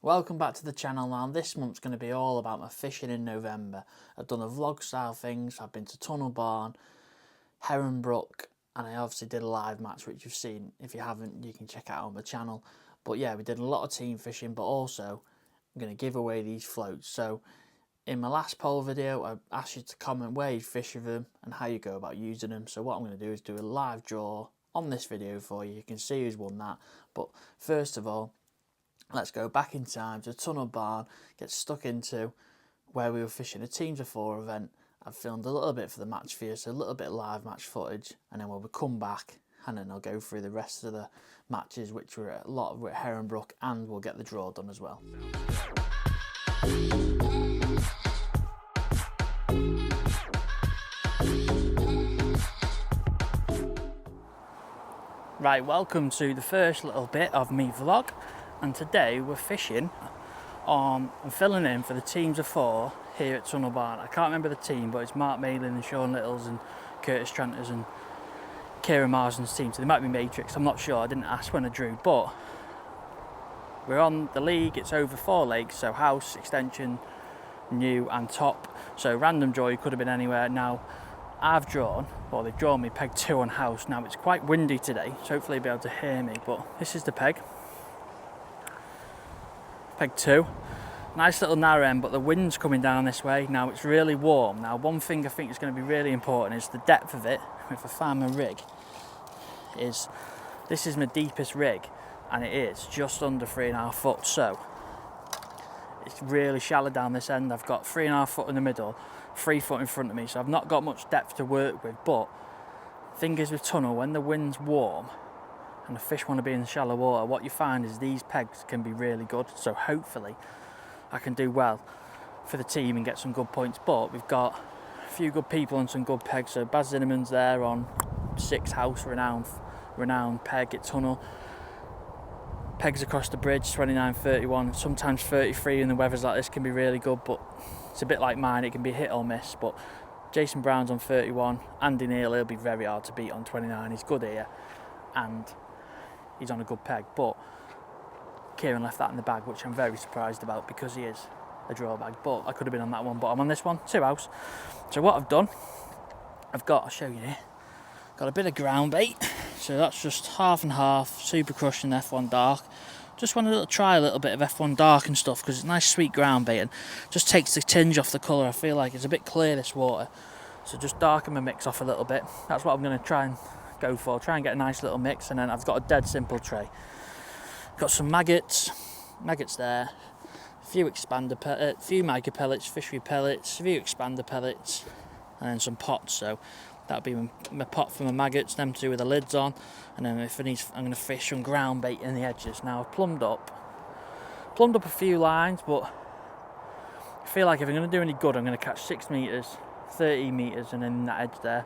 Welcome back to the channel. Now this month's going to be all about my fishing in November. I've done a vlog style things. I've been to Tunnel Barn, Heron Brook, and I obviously did a live match which you've seen. If you haven't, you can check out on the channel. But yeah, we did a lot of team fishing, but also I'm going to give away these floats. So in my last poll video, I asked you to comment where you fish with them and how you go about using them. So what I'm going to do is do a live draw on this video for you. You can see who's won that. But first of all, let's go back in time to Tunnel Barn, get stuck into where we were fishing a teams of 4 event. I've filmed a little bit for the match for you, so a little bit of live match footage, and then we'll come back and then I'll go through the rest of the matches, which were a lot of at Heron Brook, and we'll get the draw done as well. Right, welcome to the first little bit of me vlog. And today we're fishing on and filling in for the teams of 4 here at Tunnel Barn. I can't remember the team, but it's Mark Malin and Sean Littles and Curtis Trenters and Kieran Marsden's team. So they might be Matrix, I'm not sure, I didn't ask when I drew. But we're on the league, it's over 4 lakes, so house, extension, new and top. So random draw, you could have been anywhere. Now I've drawn, well they've drawn me peg 2 on house. Now it's quite windy today, so hopefully you'll be able to hear me, but this is the peg. Peg 2, nice little narrow end, but the wind's coming down this way. Now it's really warm. Now one thing I think is going to be really important is the depth of it with a farmer rig. This is my deepest rig and it is just under 3.5 foot, so it's really shallow down this end. I've got 3.5 foot in the middle, 3 foot in front of me, so I've not got much depth to work with. But thing is with tunnel, when the wind's warm and the fish want to be in shallow water, what you find is these pegs can be really good. So hopefully I can do well for the team and get some good points. But we've got a few good people on some good pegs. So Baz Zinnerman's there on 6 house, renowned peg at tunnel. Pegs across the bridge, 29, 31, sometimes 33 in the weathers like this can be really good, but it's a bit like mine, it can be hit or miss. But Jason Brown's on 31, Andy Neal, he'll be very hard to beat on 29, he's good here and he's on a good peg. But Kieran left that in the bag, which I'm very surprised about because he is a draw bag, but I could have been on that one, but I'm on this one, 2 house. So what I've done, I'll show you here, got a bit of ground bait, so that's just half and half, Super Crush and F1 Dark. Just wanted to try a little bit of F1 Dark and stuff because it's nice sweet ground bait and just takes the tinge off the colour. I feel like it's a bit clear, this water, so just darken my mix off a little bit. That's what I'm going to try and go for, try and get a nice little mix. And then I've got a dead simple tray, got some maggots there, a few expander few micro pellets, fishery pellets, a few expander pellets, and then some pots. So that'll be my pot for my maggots, them 2 with the lids on. And then if I need, I'm going to fish some ground bait in the edges. Now I've plumbed up a few lines, but I feel like if I'm going to do any good, I'm going to catch 6 metres, 13 metres, and then that edge there.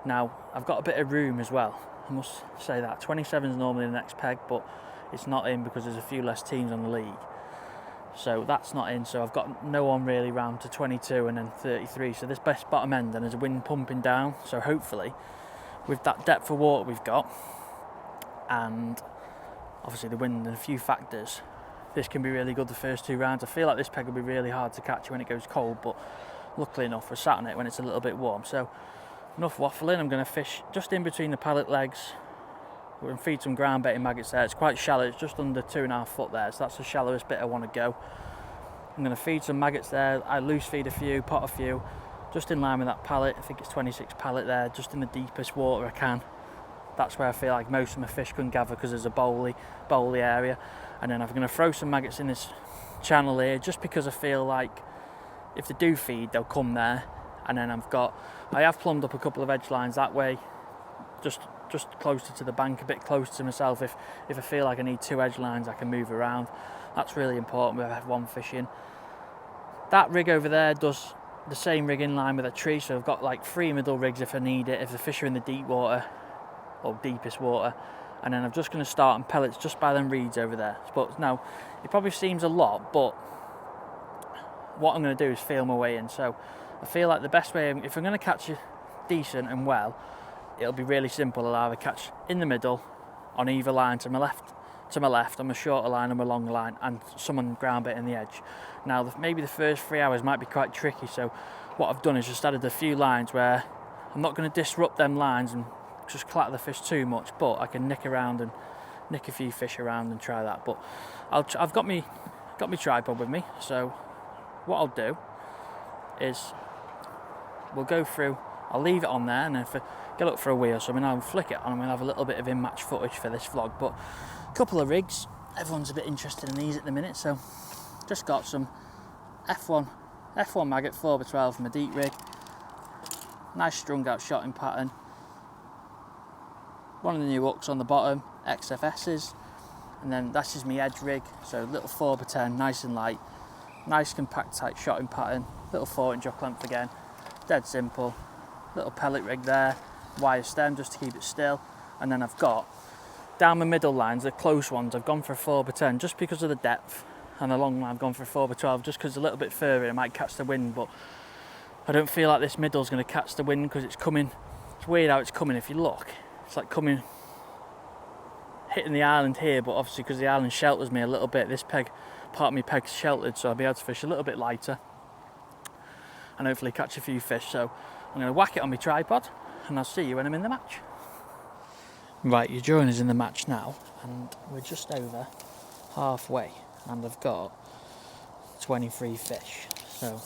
Now I've got a bit of room as well, I must say that. 27 is normally the next peg, but it's not in because there's a few less teams on the league, so that's not in. So I've got no one really round to 22 and then 33, so this best bottom end, and there's a wind pumping down. So hopefully with that depth of water we've got, and obviously the wind and a few factors, this can be really good the first 2 rounds. I feel like this peg will be really hard to catch when it goes cold, but luckily enough we're sat on it when it's a little bit warm. So enough waffling, I'm going to fish just in between the pallet legs. We're going to feed some ground bait and maggots there. It's quite shallow, it's just under 2.5 foot there, so that's the shallowest bit I want to go. I'm going to feed some maggots there. I loose feed a few, pot a few, just in line with that pallet. I think it's 26 pallet there, just in the deepest water I can. That's where I feel like most of my fish can gather because there's a bowly area. And then I'm going to throw some maggots in this channel here, just because I feel like if they do feed, they'll come there. And then I have plumbed up a couple of edge lines that way, just closer to the bank, a bit closer to myself. If I feel like I need 2 edge lines, I can move around. That's really important with F1 fishing. That rig over there does the same rig in line with a tree, so I've got like 3 middle rigs if I need it, if the fish are in the deep water or deepest water. And then I'm just going to start on pellets just by them reeds over there. But now it probably seems a lot, but what I'm going to do is feel my way in. So I feel like the best way, if I'm going to catch it decent and well, it'll be really simple. I'll either catch in the middle on either line to my left to my left, on my shorter line, on my long line, and some on ground bait in the edge. Now, maybe the first 3 hours might be quite tricky, so what I've done is just added a few lines where I'm not going to disrupt them lines and just clatter the fish too much, but I can nick around and nick a few fish around and try that. But I've got me tripod with me, so what I'll do is we'll go through, I'll leave it on there, and then if I get up for a wee or something, I'll flick it on and we'll have a little bit of in-match footage for this vlog. But a couple of rigs, everyone's a bit interested in these at the minute, so just got some F1 maggot 4x12 from a deep rig, nice strung out shotting pattern, one of the new hooks on the bottom, XFS's, and then that's just my edge rig, so little 4x10, nice and light, nice compact tight shotting pattern, little 4-inch hook length again, dead simple, little pellet rig there, wire stem just to keep it still, and then I've got down the middle lines, the close ones, I've gone for a 4x10 just because of the depth, and the long line I've gone for a 4x12 just because it's a little bit further, it might catch the wind, but I don't feel like this middle's going to catch the wind because it's coming, it's weird how it's coming. If you look, it's like coming, hitting the island here, but obviously because the island shelters me a little bit, this peg, part of my peg's sheltered, so I'll be able to fish a little bit lighter and hopefully catch a few fish. So I'm going to whack it on my tripod and I'll see you when I'm in the match. Right, your drawing is in the match now, and we're just over halfway, and I've got 23 fish, so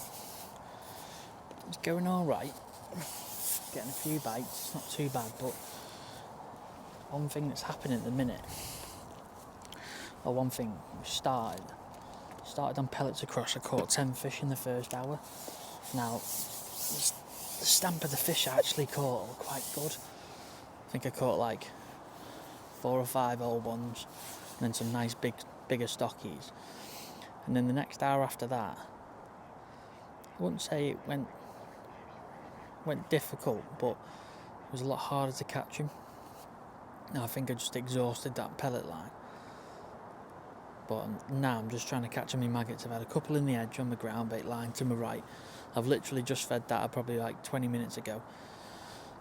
it's going all right. Getting a few bites, it's not too bad, but one thing that's happening at the minute, or one thing we started on pellets across. I caught 10 fish in the first hour. Now, the stamp of the fish I actually caught were quite good. I think I caught like 4 or 5 old ones, and then some nice bigger stockies. And then the next hour after that, I wouldn't say it went difficult, but it was a lot harder to catch him. Now I think I just exhausted that pellet line. But now I'm just trying to catch my maggots. I've had a couple in the edge on the ground bait line to my right. I've literally just fed that probably like 20 minutes ago.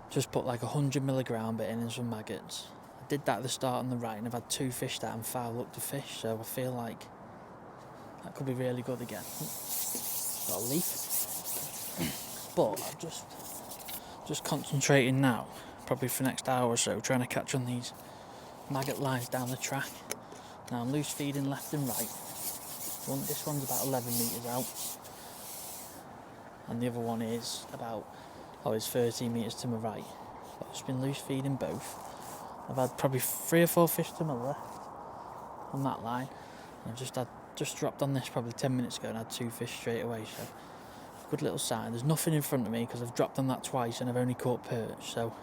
Just put like 100 ground bait in and some maggots. I did that at the start on the right, and I've had 2 fish that and foul up the fish, so I feel like that could be really good again. Got a leaf. But I'm just concentrating now, probably for the next hour or so, trying to catch on these maggot lines down the track. Now I'm loose feeding left and right. This one's about 11 metres out, and the other one is about, it's 13 metres to my right. I've just been loose feeding both. I've had probably 3 or 4 fish to my left on that line. I've just dropped on this probably 10 minutes ago and had 2 fish straight away, so good little sign. There's nothing in front of me because I've dropped on that twice and I've only caught perch. So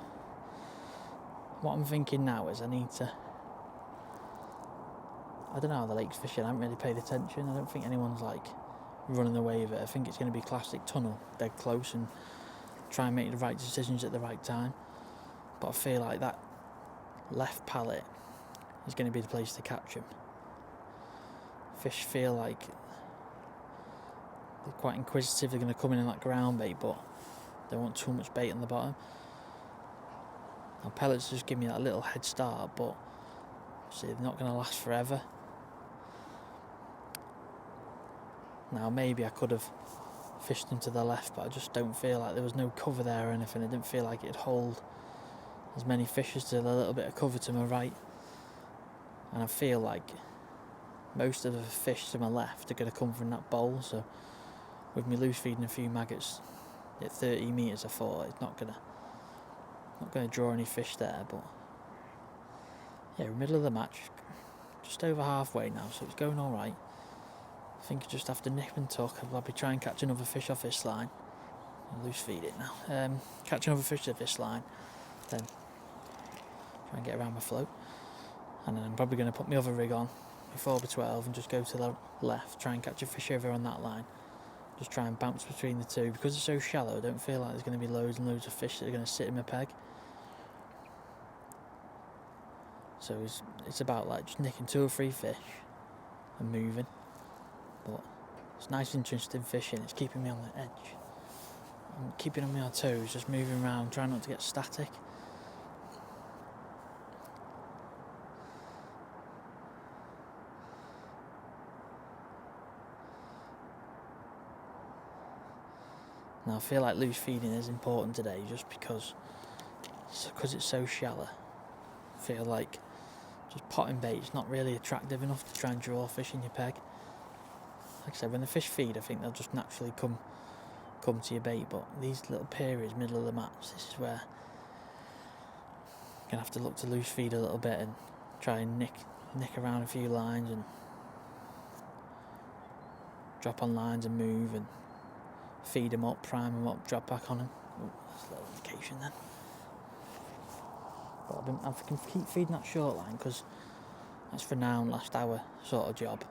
what I'm thinking now is I need to, I don't know how the lake's fishing, I haven't really paid attention. I don't think anyone's like running away with it. I think it's going to be classic tunnel, dead close, and try and make the right decisions at the right time. But I feel like that left pallet is going to be the place to catch him. Fish feel like they're quite inquisitive. They're going to come in that ground bait, but they want too much bait on the bottom. Now pellets just give me that little head start, but see, they're not going to last forever. Now maybe I could have fished them to the left, but I just don't feel like there was no cover there or anything. I didn't feel like it'd hold as many fish as to the little bit of cover to my right. And I feel like most of the fish to my left are going to come from that bowl, so with me loose feeding a few maggots at 30 metres, I thought it's not going to draw any fish there. But yeah, we're middle of the match, just over halfway now, so it's going all right. I think I just have to nip and tuck. I'll be trying to catch another fish off this line. I'll loose feed it now. Catch another fish off this line, then try and get around my float, and then I'm probably going to put my other rig on, my 4x12, and just go to the left, try and catch a fish over on that line. Just try and bounce between the two. Because it's so shallow, I don't feel like there's going to be loads and loads of fish that are going to sit in my peg. So it's about like just nicking 2 or 3 fish and moving. But it's nice interesting fishing. It's keeping me on the edge. I'm keeping on my toes, just moving around, trying not to get static. Now I feel like loose feeding is important today just because it's so shallow. I feel like just potting bait is not really attractive enough to try and draw fish in your peg. Like I said, when the fish feed, I think they'll just naturally come to your bait, but these little periods, middle of the match, this is where you're going to have to look to loose feed a little bit and try and nick around a few lines and drop on lines and move and feed them up, prime them up, drop back on them. Ooh, that's a little indication then. But I can keep feeding that short line because that's for now and last hour sort of job.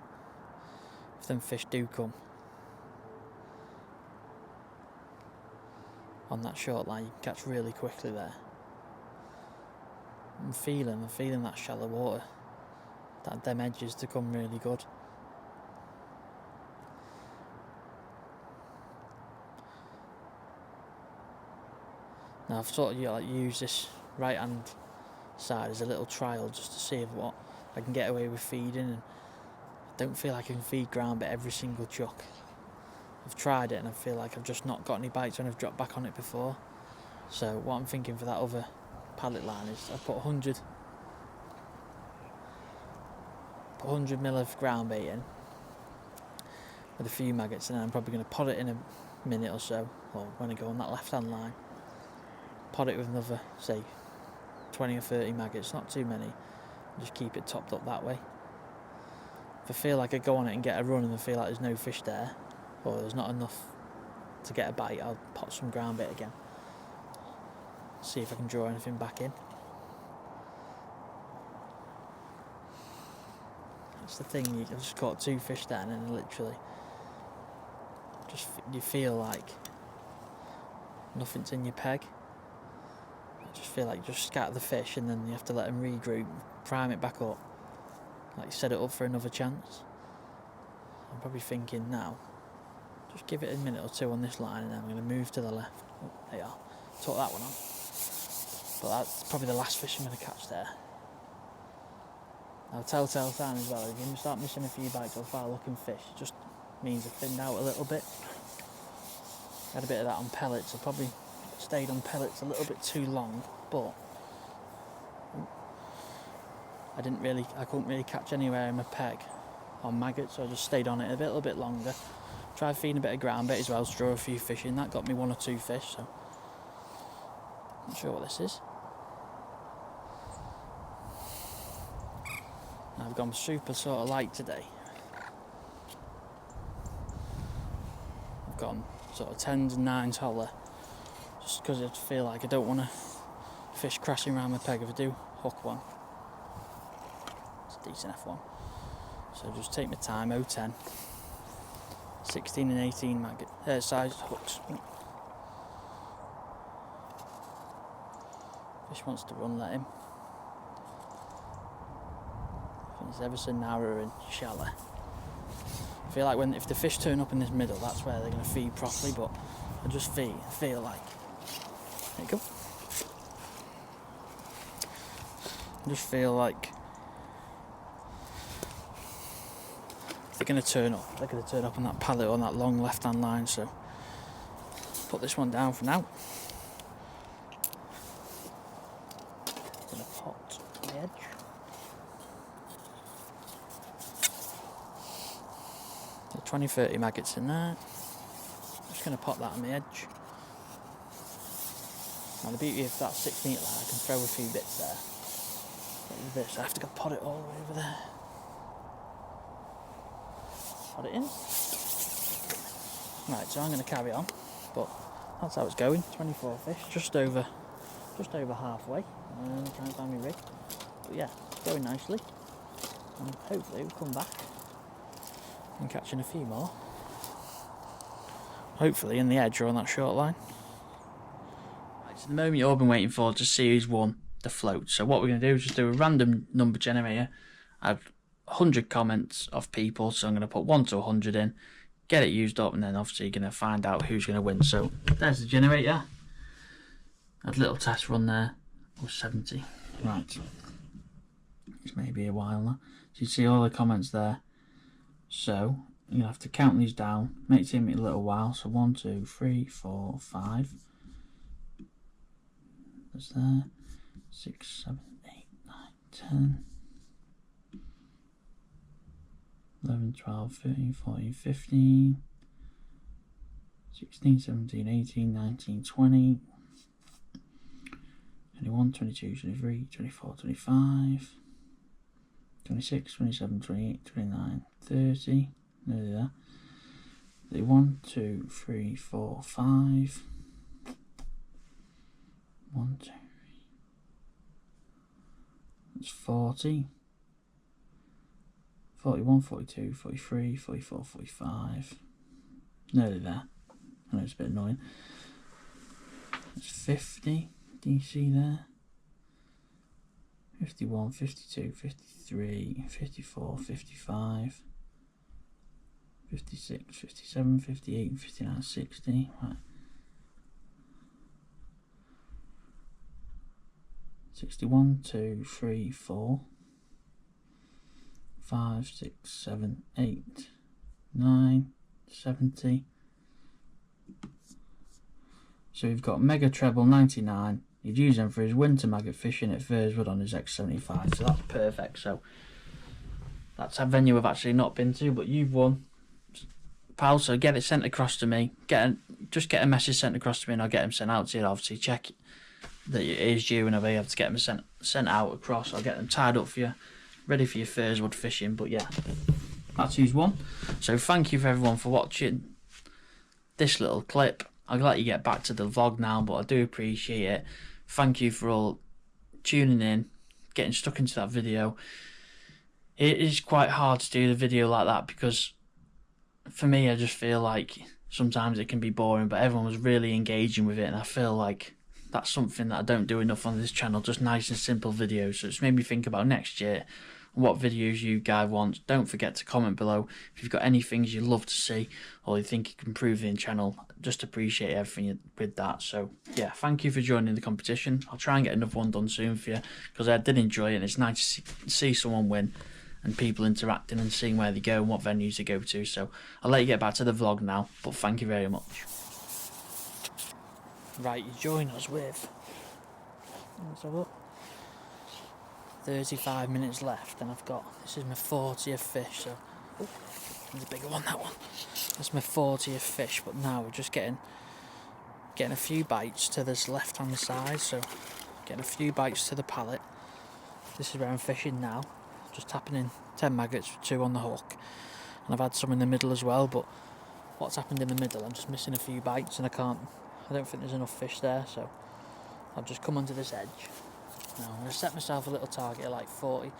If them fish do come on that short line, you can catch really quickly there. I'm feeling that shallow water, them edges to come really good. Now I've sort of used this right hand side as a little trial just to see what I can get away with feeding, and I don't feel like I can feed ground bait every single chuck. I've tried it and I feel like I've just not got any bites when I've dropped back on it before. So what I'm thinking for that other pallet line is I put 100 mil of ground bait in with a few maggots, and then I'm probably going to pot it in a minute or so, or when I go on that left hand line, pot it with another, say, 20 or 30 maggots, not too many, and just keep it topped up that way. If I feel like I go on it and get a run and I feel like there's no fish there, or there's not enough to get a bite, I'll pot some ground bait again, see if I can draw anything back in. That's the thing, I've just caught 2 fish then, and literally you feel like nothing's in your peg. I just feel like you just scatter the fish and then you have to let them regroup, prime it back up, like set it up for another chance. I'm probably thinking now, just give it a minute or two on this line and then I'm going to move to the left. Oh, there you are, took that one on. But that's probably the last fish I'm going to catch there. Now, telltale sign as well, if you start missing a few bites or foul looking fish, it just means I've thinned out a little bit. Had a bit of that on pellets, I probably stayed on pellets a little bit too long, but I couldn't really catch anywhere in my peg on maggots, so I just stayed on it a little bit longer. Tried feeding a bit of ground bait as well to draw a few fish in, that got me 1 or 2 fish, so not sure what this is. I've gone super sort of light today. I've gone sort of 10s and 9s holler, just because I feel like I don't want to fish crashing around my peg if I do hook one. It's a decent F1. So just take my time, 010, 16 and 18 maggot size hooks. Fish wants to run, let him. It's ever so narrow and shallow. I feel like if the fish turn up in this middle, that's where they're going to feed properly, but I just feel like, there you go. I just feel like they're going to turn up. They're going to turn up on that pallet on that long left-hand line, so put this one down for now. Going to pot the edge. So 20-30 maggots in there. Just going to pop that on the edge. Now the beauty of that 6 metre line, I can throw a few bits there. But with this, I have to go pot it all the way over there. Pot it in. Right, so I'm going to carry on, but that's how it's going. 24 fish, just over halfway. And trying to find my rig. But yeah, it's going nicely. And hopefully we'll come back and catching a few more. Hopefully in the edge or on that short line. Right, so the moment you've all been waiting for to see who's won the float. So what we're going to do is just do a random number generator. I've 100 comments of people, so I'm going to put 1 to 100 in, get it used up, and then obviously you're going to find out who's going to win. So there's the generator. Had a little test run there. It was 70. Right. It's maybe a while now. So you see all the comments there. So you're gonna have to count these down. May take me a little while. So 1, 2, 3, 4, 5. That's there. 6, 7, 8, 9, 10, 11, 12, 13, 14, 15, 16, 17, 18, 19, 20, 21, 22, 23, 24, 25, 26, 27, 28, 29, 30. Nearly there. 1, 2, 3, 4, 5. 1, 2, 3. That's 40. 41, 42, 43, 44, 45. Nearly there. I know it's a bit annoying. That's 50. Do you see there? 51, 52, 53, 54, 55, 56, 57, 58, 59, 60. Right. 61, 2, 3, 4, 5, 6, 7, 8, 9, 70. So we've got Mega Treble 99. He'd use them for his winter maggot fishing at Furswood on his X75, so that's perfect. So that's a venue I've actually not been to, but you've won, pal. So get it sent across to me. Just get a message sent across to me, and I'll get them sent out to you. Obviously, check that it is due, and I'll be able to get them sent out across. I'll get them tied up for you, ready for your Furswood fishing. But yeah, that's who's won. So thank you for everyone for watching this little clip. I'll let you get back to the vlog now, but I do appreciate it. Thank you for all tuning in, getting stuck into that video. It is quite hard to do the video like that because for me, I just feel like sometimes it can be boring, but everyone was really engaging with it, and I feel like that's something that I don't do enough on this channel, just nice and simple videos. So it's made me think about next year, what videos you guys want. Don't forget to comment below if you've got any things you'd love to see or you think you can improve in the channel. Just appreciate everything with that. So yeah, thank you for joining the competition. I'll try and get another one done soon for you because I did enjoy it, and it's nice to see someone win and people interacting and seeing where they go and what venues they go to. So I'll let you get back to the vlog now, but thank you very much. Right, you join us with, let's have a look, 35 minutes left, and I've got, this is my 40th fish, so, oh, there's a bigger one, that one. That's my 40th fish, but now we're just getting a few bites to this left hand side, so getting a few bites to the pallet. This is where I'm fishing now, just tapping in 10 maggots with 2 on the hook, and I've had some in the middle as well, but what's happened in the middle, I'm just missing a few bites, and I don't think there's enough fish there, so I'll just come onto this edge. Now I'm going to set myself a little target of like 40,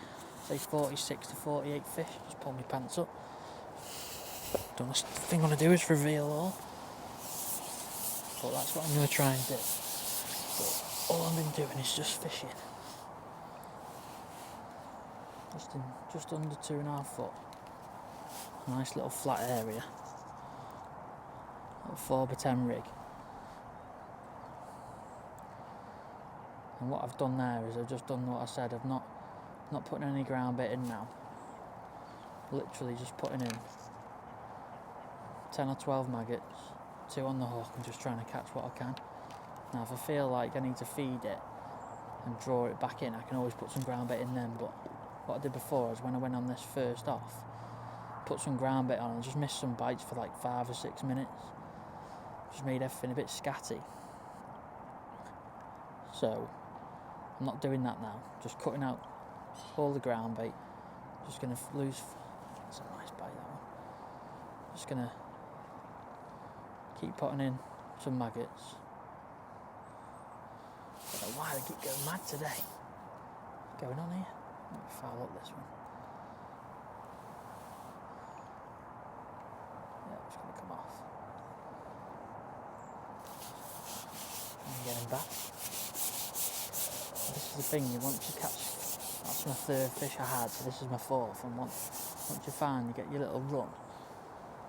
say 46 to 48 fish, just pull my pants up. The thing I want to do is reveal all, but that's what I'm going to try and do. But all I've been doing is just fishing. Just under 2.5 foot. Nice little flat area. Little 4x10 rig. And what I've done there is I've just done what I said. I've not putting any ground bait in now. Literally just putting in 10 or 12 maggots, 2 on the hook, and just trying to catch what I can. Now if I feel like I need to feed it and draw it back in, I can always put some ground bait in then, but what I did before is when I went on this first off, put some ground bait on and just missed some bites for like 5 or 6 minutes. Just made everything a bit scatty. So I'm not doing that now, just cutting out all the ground bait. Just going to lose, that's a nice bite, that one. Just going to keep putting in some maggots. I don't know why they keep going mad today. What's going on here? Let me foul up this one. Yeah, it's going to come off. And get him back. This is the thing, you want to catch, that's my 3rd fish I had, so this is my 4th, and once you find you get your little run,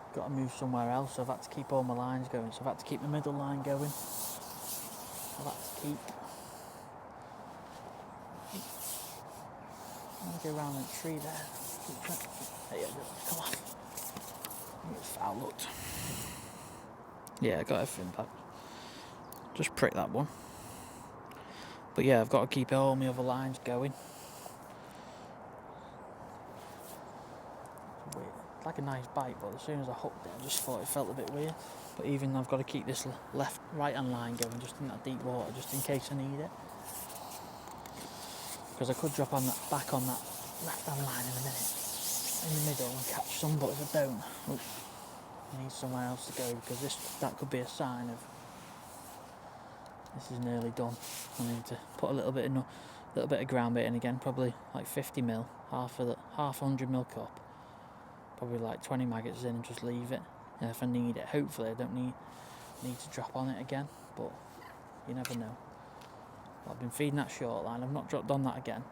you've got to move somewhere else, so I've had to keep all my lines going, so I've had to keep my middle line going, I've had to keep, I'm going to go around the tree there, there you go, come on, foul looked. Yeah, I got everything back. Just prick that one. But yeah, I've got to keep all my other lines going. It's weird. It's like a nice bite, but as soon as I hooked it, I just thought it felt a bit weird. But even I've got to keep this right hand line going just in that deep water, just in case I need it. Because I could drop on that back on that left hand line in a minute, in the middle, and catch some, but if I don't, I need somewhere else to go, because that could be a sign of this is nearly done. I need to put a little bit of ground bait in again, probably like 50 mil, half 100 ml cup, probably like 20 maggots in, and just leave it. And if I need it, hopefully I don't need to drop on it again, but you never know. But I've been feeding that short line. I've not dropped on that again,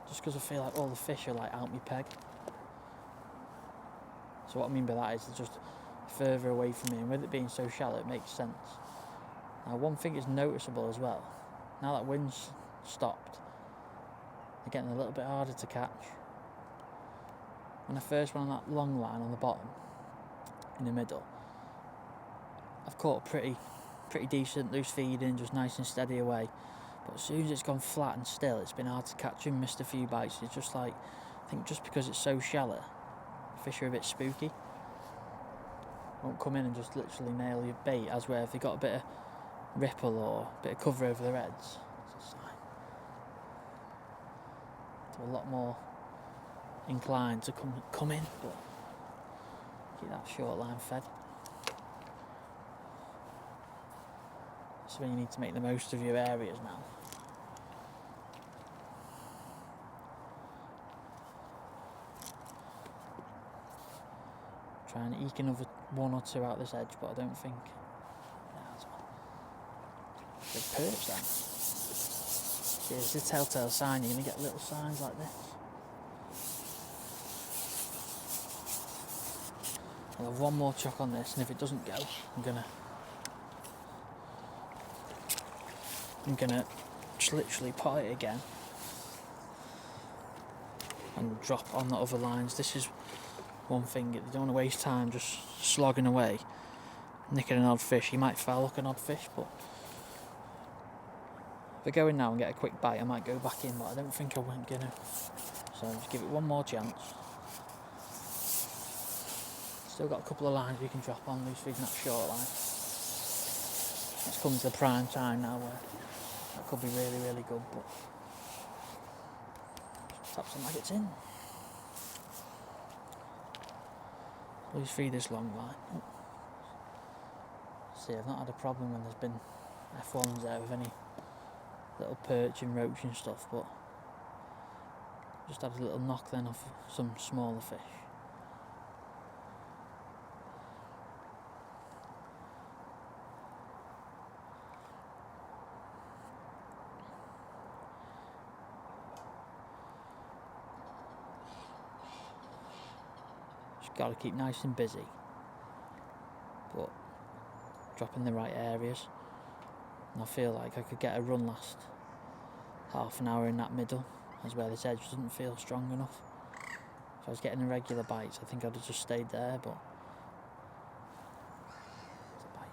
just because I feel like all the fish are like out my peg. So what I mean by that is they're just further away from me, and with it being so shallow, it makes sense. Now, one thing is noticeable as well. Now that wind's stopped, they're getting a little bit harder to catch. When I first went on that long line on the bottom, in the middle, I've caught a pretty decent loose feeding, just nice and steady away. But as soon as it's gone flat and still, it's been hard to catch and missed a few bites. It's just like, I think just because it's so shallow, fish are a bit spooky. Won't come in and just literally nail your bait, as where if they got a bit of ripple or a bit of cover over their heads, it's a sign. They're a lot more inclined to come in, but keep that short line fed. So when you need to make the most of your areas now. Try and eke another one or two out this edge, but I don't think. Nah, big perch then. See, it's a telltale sign. You're going to get little signs like this. I'll have one more chuck on this, and if it doesn't go, I'm gonna just literally pot it again and drop on the other lines. This is one thing, you don't want to waste time just slogging away, nicking an odd fish. You might foul hook an odd fish, but if I go in now and get a quick bite, I might go back in, but I don't think I won't get it. So just give it one more chance. Still got a couple of lines we can drop on, loose feeding that short line. It's come to the prime time now where that could be really, really good, but tap some maggots in. Loose feed this long line. See, I've not had a problem when there's been F1s there with any little perch and roach and stuff, but just had a little knock then off some smaller fish. Got to keep nice and busy, but dropping the right areas. And I feel like I could get a run last half an hour in that middle, as where this edge doesn't feel strong enough. If I was getting irregular bites, I think I'd have just stayed there, but it's a bite.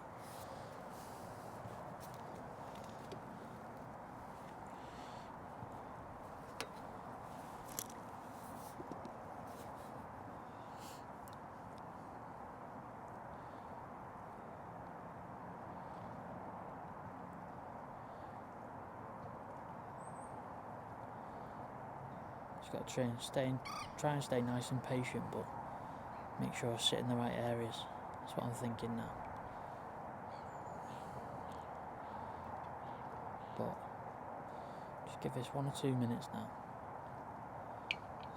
Got to try and stay nice and patient, but make sure I sit in the right areas. That's what I'm thinking now. But just give this 1 or 2 minutes now.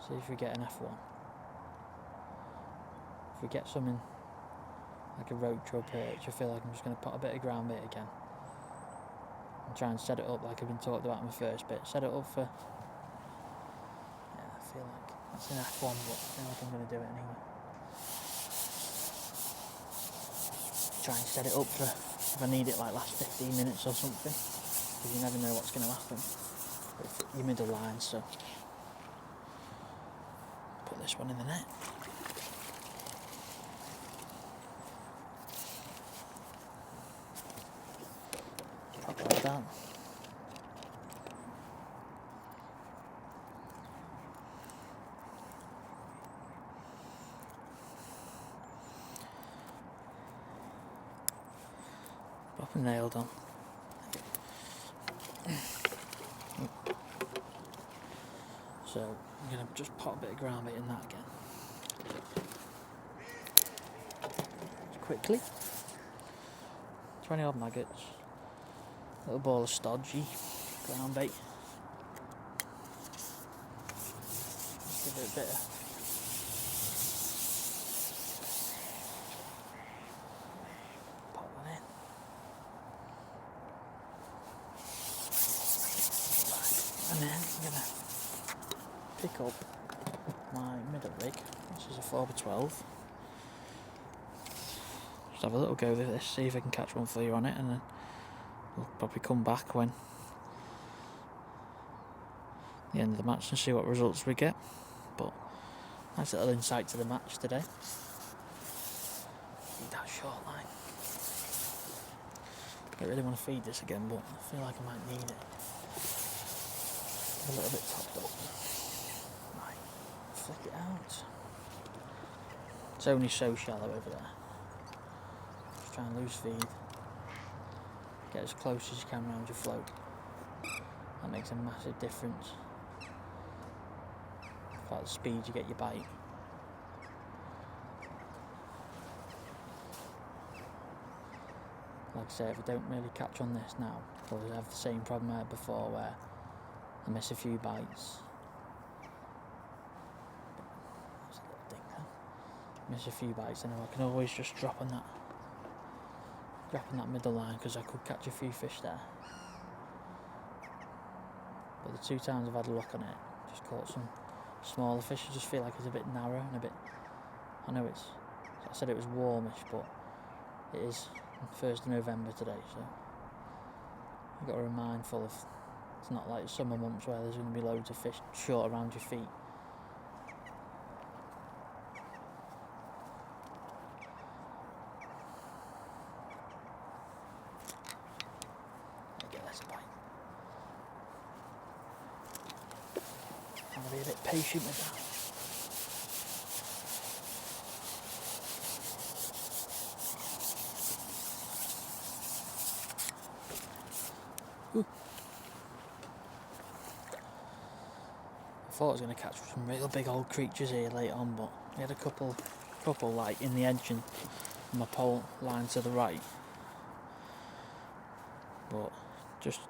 See if we get an F1. If we get something like a roach or a perch, I feel like I'm just going to put a bit of ground bait again and try and set it up like I've been talked about in the first bit. Set it up for, I feel like that's an F1, but I feel like I'm going to do it anyway. Try and set it up for if I need it like last 15 minutes or something, because you never know what's going to happen with your middle line. So put this one in the net. Like that. Proper nailed on. So I'm going to just pop a bit of ground bait in that again. Just quickly. 20 odd maggots. Little ball of stodgy ground bait. Just give it a bit of pop that in. Right. And then I'm going to pick up my middle rig, which is a 4x12. Just have a little go with this, see if I can catch one for you on it, and then we'll probably come back when the end of the match and see what results we get. But nice little insight to the match today. Need that short line. I don't really want to feed this again, but I feel like I might need it. A little bit topped up. Right, flick it out. It's only so shallow over there. Just try and loose feed. Get as close as you can around your float. That makes a massive difference. About the speed you get your bite. Like I say, if I don't really catch on this now, I'll have the same problem I had before where I miss a few bites. That's a little ding there. Miss a few bites, and I can always just drop on that middle line because I could catch a few fish there. But the 2 times I've had a look on it, just caught some smaller fish. I just feel like it's a bit narrow and a bit. I know I said it was warmish, but it is 1st of November today, so you've got to be mindful of. It's not like summer months where there's going to be loads of fish short around your feet. Okay, that's a bite. I'm going to be a bit patient with that. Ooh. I thought I was going to catch some real big old creatures here later on, but we had a couple like in the edge and my pole line to the right. But just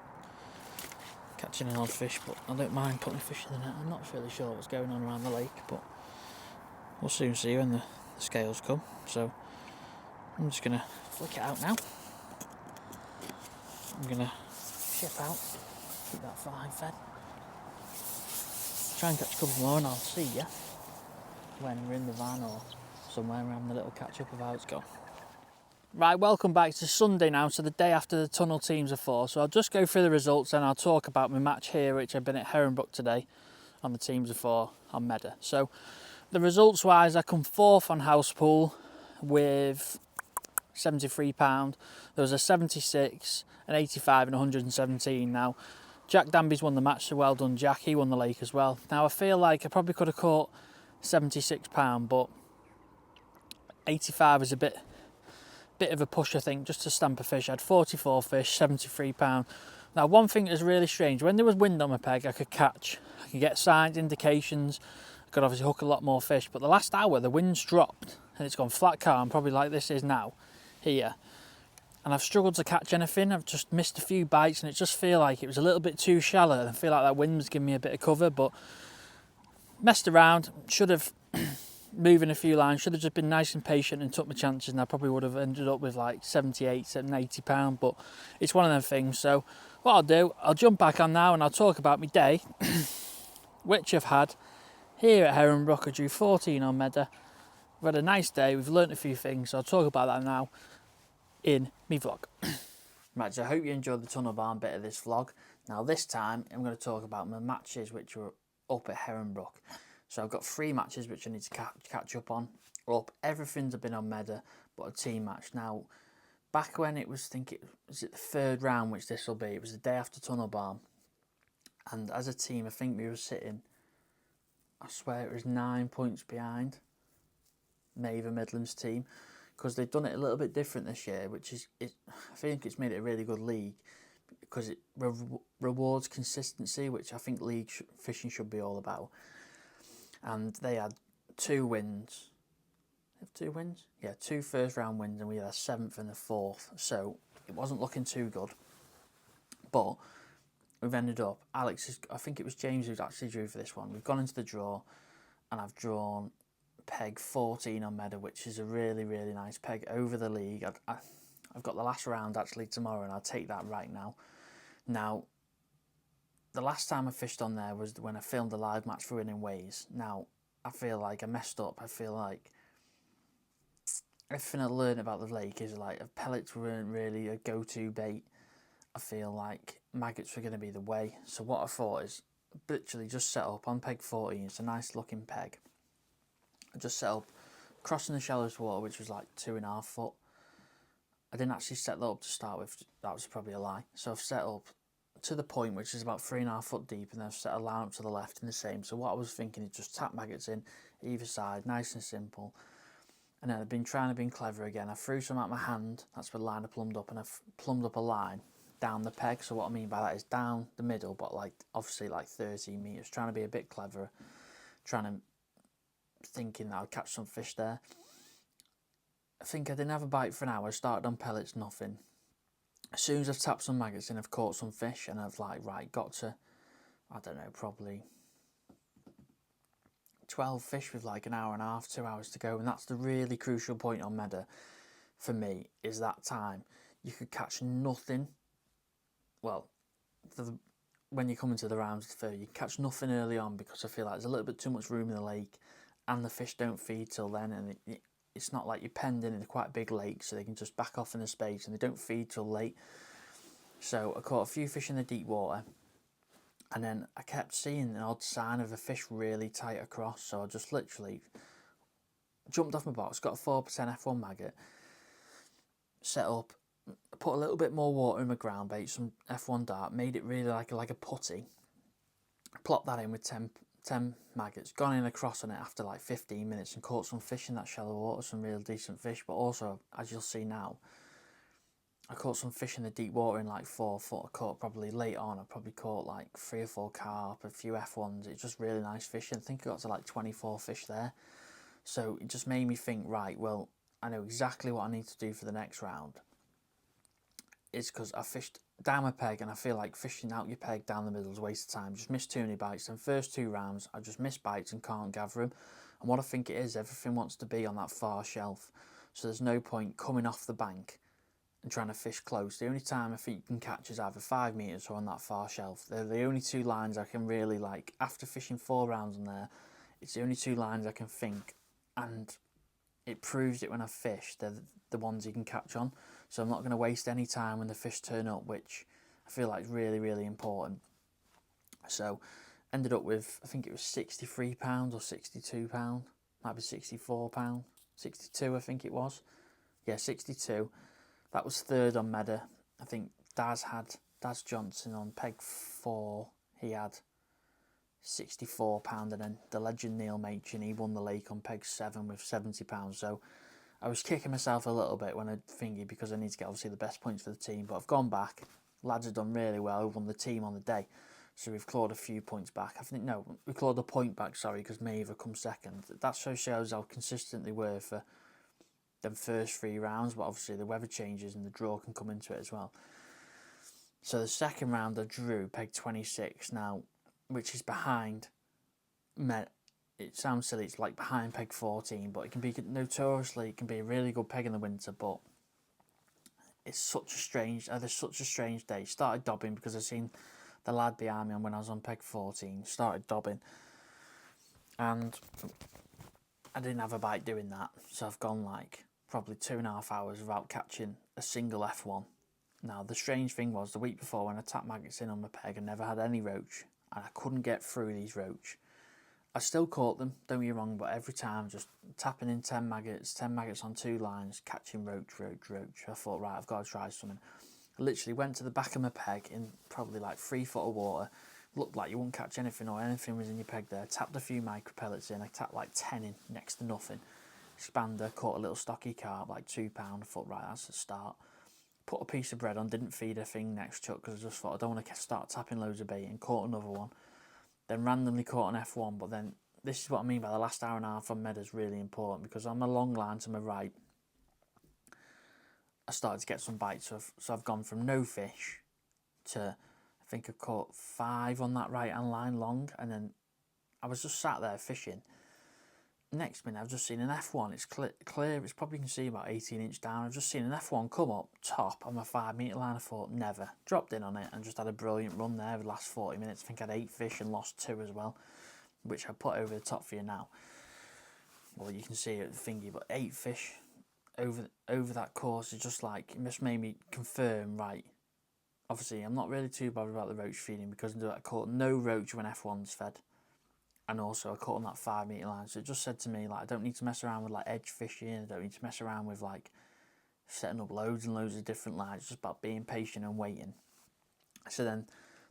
catching an odd fish, but I don't mind putting a fish in the net. I'm not really sure what's going on around the lake, but we'll soon see when the scales come. So I'm just going to flick it out now. I'm going to ship out, keep that fine fed. Try and catch a couple more and I'll see you when we're in the van or somewhere we're having a little catch up of how it's gone. Right, welcome back to Sunday now, so the day after the tunnel teams are for. So I'll just go through the results and I'll talk about my match here, which I've been at Heron Brook today on the teams of 4 on Medda. So the results wise, I come 4th on house pool with £73. There was a 76, an 85 and 117. Now Jack Danby's won the match, so well done Jack, he won the lake as well. Now I feel like I probably could have caught £76, but 85 is a bit of a push, I think, just to stamp a fish. I had 44 fish, £73. Now one thing that's really strange, when there was wind on my peg I could get signs, indications, I could obviously hook a lot more fish, but the last hour the wind's dropped and it's gone flat calm, probably like this is now here, and I've struggled to catch anything. I've just missed a few bites and it just feel like it was a little bit too shallow, and I feel like that wind was giving me a bit of cover, but messed around. Should have moving a few lines, should have just been nice and patient and took my chances, and I probably would have ended up with like 78, 80 pound, but it's one of them things. So what I'll do, I'll jump back on now and I'll talk about my day which I've had here at Heron Brook. I drew 14 on Medda. We've had a nice day, we've learnt a few things, so I'll talk about that now in my vlog. Right, so I hope you enjoyed the tunnel barn bit of this vlog. Now this time I'm going to talk about my matches which were up at Heron Brook. So I've got 3 matches which I need to catch up on. Everything's been on Medda, but a team match. Now back when it was, was it the third round, which this will be, it was the day after Tunnel Barn. And as a team, I think we were sitting, I swear it was 9 points behind Maver Midlands team, because they've done it a little bit different this year, which is, I think it's made it a really good league, because it rewards consistency, which I think league fishing should be all about. And they had 2 wins. They have 2 wins? Yeah, 2 first round wins, and we had a 7th and a 4th. So it wasn't looking too good. But we've ended up, I think it was James who actually drew for this one. We've gone into the draw, and I've drawn peg 14 on Meadow, which is a really, really nice peg over the league. I've got the last round actually tomorrow, and I'll take that right now. Now, the last time I fished on there was when I filmed the live match for Winning Ways. Now, I feel like I messed up. I feel like everything I learned about the lake is like pellets weren't really a go-to bait. I feel like maggots were going to be the way. So what I thought is literally just set up on peg 14. It's a nice looking peg. I just set up crossing the shallowest water, which was like 2.5 foot. I didn't actually set that up to start with. That was probably a lie. So I've set up to the point, which is about 3.5 foot deep, and then I've set a line up to the left in the same. So what I was thinking is just tap maggots in either side, nice and simple. And then I've been trying to be clever again. I threw some out my hand, that's where the line I plumbed up, and I've plumbed up a line down the peg. So what I mean by that is down the middle, but like obviously like 13 metres, trying to be a bit clever, thinking that I'd catch some fish there. I think I didn't have a bite for an hour. I started on pellets, nothing. As soon as I've tapped some maggots in, I've caught some fish, and I've like, right, got to, I don't know, probably 12 fish with like an hour and a half, 2 hours to go. And that's the really crucial point on Meadow for me, is that time. You could catch nothing. Well, when you come into the rounds, you catch nothing early on, because I feel like there's a little bit too much room in the lake, and the fish don't feed till then, and it's not like you're penned in a quite big lake, so they can just back off in the space, and they don't feed till late. So I caught a few fish in the deep water, and then I kept seeing an odd sign of a fish really tight across, so I just literally jumped off my box, got a 4% F1 maggot, set up, put a little bit more water in my ground bait, some F1 dart, made it really like a putty, plopped that in with 10 maggots, gone in across on it after like 15 minutes, and caught some fish in that shallow water, some real decent fish. But also, as you'll see now, I caught some fish in the deep water in like 4 foot. I caught probably late on, I probably caught like 3 or 4 carp, a few F1s. It's just really nice fishing. I think I got to like 24 fish there. So it just made me think, right, well, I know exactly what I need to do for the next round. It's because I fished down my peg, and I feel like fishing out your peg down the middle is a waste of time. Just missed too many bites. And first 2 rounds, I just missed bites and can't gather them. And what I think it is, everything wants to be on that far shelf. So there's no point coming off the bank and trying to fish close. The only time I think you can catch is either 5 metres or on that far shelf. They're the only 2 lines I can really like. After fishing 4 rounds on there, it's the only 2 lines I can think. And it proves it when I fish. They're the ones you can catch on. So I'm not going to waste any time when the fish turn up, which I feel like is really, really important. So ended up with, I think it was £63 or £62, might be £64, 62 I think it was. Yeah, 62. That was third on Meadow. I think Daz Johnson on peg 4, he had £64, and then the legend Neil Machin, he won the lake on peg 7 with £70. So I was kicking myself a little bit when I thingy, because I need to get obviously the best points for the team, but I've gone back. Lads have done really well. We've won the team on the day, so we've clawed a few points back. I think, no, we clawed a point back, sorry, because Maver come second. That shows how consistent they were for them first 3 rounds, but obviously the weather changes and the draw can come into it as well. So the second round I drew peg 26 now, which is behind, it sounds silly, it's like behind peg 14, but it can be notoriously, it can be a really good peg in the winter, but it's such a strange, there's such a strange day. Started dobbing because I seen the lad behind me when I was on peg 14, started dobbing, and I didn't have a bite doing that, so I've gone like probably 2.5 hours without catching a single F1. Now the strange thing was, the week before when I tapped maggots in on my peg, I never had any roach, and I couldn't get through these roach. I still caught them, don't get me wrong, but every time just tapping in 10 maggots on 2 lines, catching roach. I thought, right, I've got to try something. I literally went to the back of my peg in probably like 3 foot of water, looked like you wouldn't catch anything or anything was in your peg there, tapped a few micro pellets in, I tapped like 10 in, next to nothing. Expander, caught a little stocky carp, like £2, I thought, right, that's a start. Put a piece of bread on, didn't feed a thing next chuck because I just thought I don't want to start tapping loads of bait, and caught another one. Then randomly caught an F1, but then this is what I mean by the last hour and a half on Meadow is really important, because on my long line to my right, I started to get some bites. So I've gone from no fish to, I think I caught 5 on that right hand line long, and then I was just sat there fishing. Next minute I've just seen an F1, it's clear, it's probably you can see about 18 inch down. I've just seen an F1 come up top on my 5 metre line. I thought, never. Dropped in on it and just had a brilliant run there the last 40 minutes. I think I had 8 fish and lost 2 as well, which I put over the top for you now. Well, you can see it with the thingy, but 8 fish over that course is just like, it just made me confirm, right, obviously I'm not really too bothered about the roach feeding, because I caught no roach when F1's fed. And also I caught on that 5 metre line, so it just said to me, like, I don't need to mess around with like edge fishing, I don't need to mess around with like setting up loads and loads of different lines. It's just about being patient and waiting. So then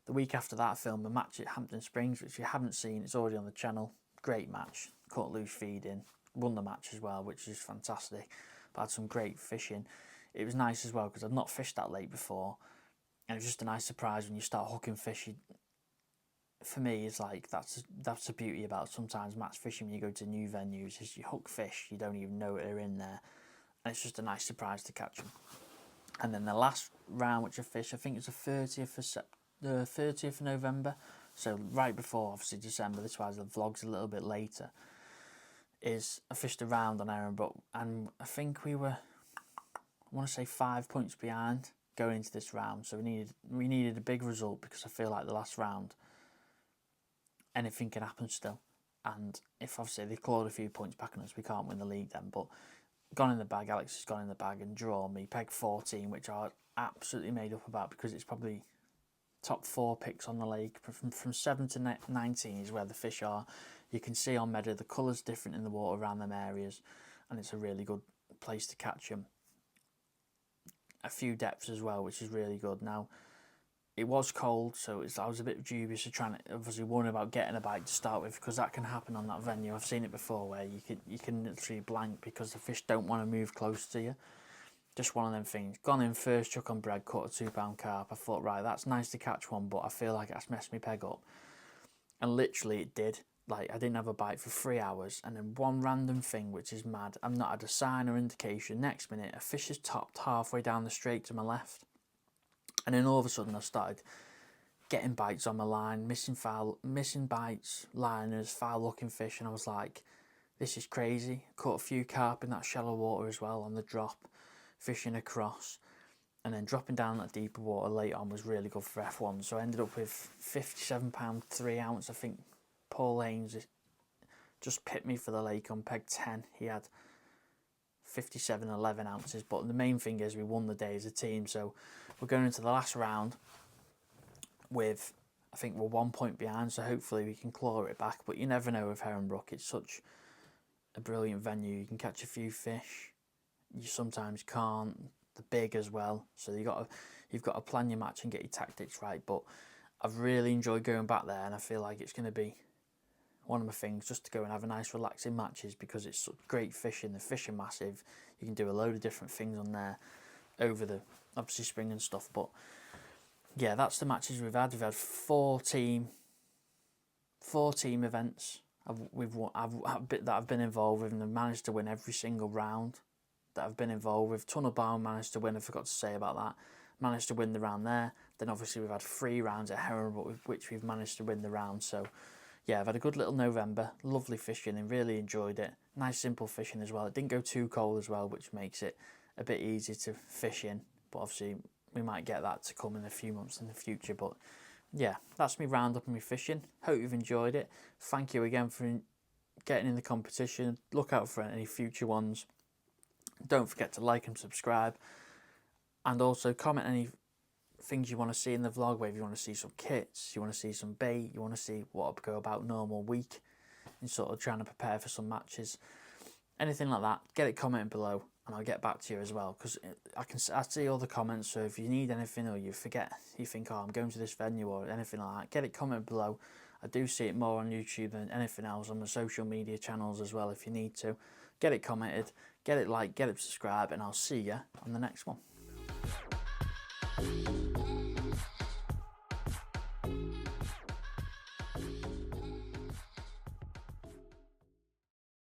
the week after that I filmed a match at Hampton Springs, which if you haven't seen, it's already on the channel. Great match, caught loose feeding, won the match as well, which is fantastic. But had some great fishing. It was nice as well because I'd not fished that late before, and it was just a nice surprise when you start hooking fish. For me, it's like that's the beauty about sometimes match fishing when you go to new venues, is you hook fish you don't even know they're in there, and it's just a nice surprise to catch them. And then the last round which I fished, I think it's the 30th of November, so right before obviously December, this was the vlog's a little bit later, is I fished a round on Heron Brook, and I think we were, I want to say 5 points behind going into this round, so we needed a big result, because I feel like the last round anything can happen still, and if obviously they clawed a few points back on us, we can't win the league then. But gone in the bag, Alex has gone in the bag and drawn me peg 14, which I absolutely made up about, because it's probably top 4 picks on the lake. From 7 to 19 is where the fish are. You can see on Meadow the colour's different in the water around them areas, and it's a really good place to catch them. A few depths as well, which is really good. Now it was cold, so I was a bit dubious of trying to, obviously worrying about getting a bite to start with, because that can happen on that venue. I've seen it before where you can literally blank because the fish don't want to move close to you. Just one of them things. Gone in first, chuck on bread, caught a £2 carp. I thought, right, that's nice to catch one, but I feel like that's messed me peg up. And literally it did. Like, I didn't have a bite for 3 hours, and then one random thing, which is mad, I've not had a sign or indication. Next minute, a fish is topped halfway down the straight to my left. And then all of a sudden I started getting bites on my line, missing bites, liners, foul looking fish, and I was like, this is crazy. Caught a few carp in that shallow water as well on the drop, fishing across, and then dropping down that deeper water late on was really good for F1. So I ended up with £57 3 ounce. I think Paul Haynes just pipped me for the lake on peg 10. He had 57 11 ounces, but the main thing is we won the day as a team. So we're going into the last round with, I think we're 1 point behind, so hopefully we can claw it back. But you never know with Heron Brook, it's such a brilliant venue. You can catch a few fish, you sometimes can't. They're big as well, so you've got to plan your match and get your tactics right. But I've really enjoyed going back there, and I feel like it's going to be one of my things, just to go and have a nice relaxing matches, because it's such great fishing. The fish are massive, you can do a load of different things on there over the obviously spring and stuff. But yeah, that's the matches we've had. We've had four team events that I've been involved with, and I've managed to win every single round that I've been involved with. Tunnel Barn managed to win, I forgot to say about that, managed to win the round there. Then obviously we've had 3 rounds at Heron Brook, which we've managed to win the round. So yeah, I've had a good little November, lovely fishing, and really enjoyed it. Nice simple fishing as well. It didn't go too cold as well, which makes it a bit easier to fish in, but obviously we might get that to come in a few months in the future. But yeah, that's me round up and me fishing. Hope you've enjoyed it. Thank you again for getting in the competition. Look out for any future ones. Don't forget to like and subscribe, and also comment any things you want to see in the vlog, whether you want to see some kits, you want to see some bait, you want to see what I go about normal week. in sort of trying to prepare for some matches. Anything like that, get it commented below and I'll get back to you as well, because I see all the comments. So if you need anything or you forget, you think, oh, I'm going to this venue or anything like that, get it commented below. I do see it more on YouTube than anything else, on the social media channels as well. If you need to, get it commented, get it liked, get it subscribed, and I'll see you on the next one.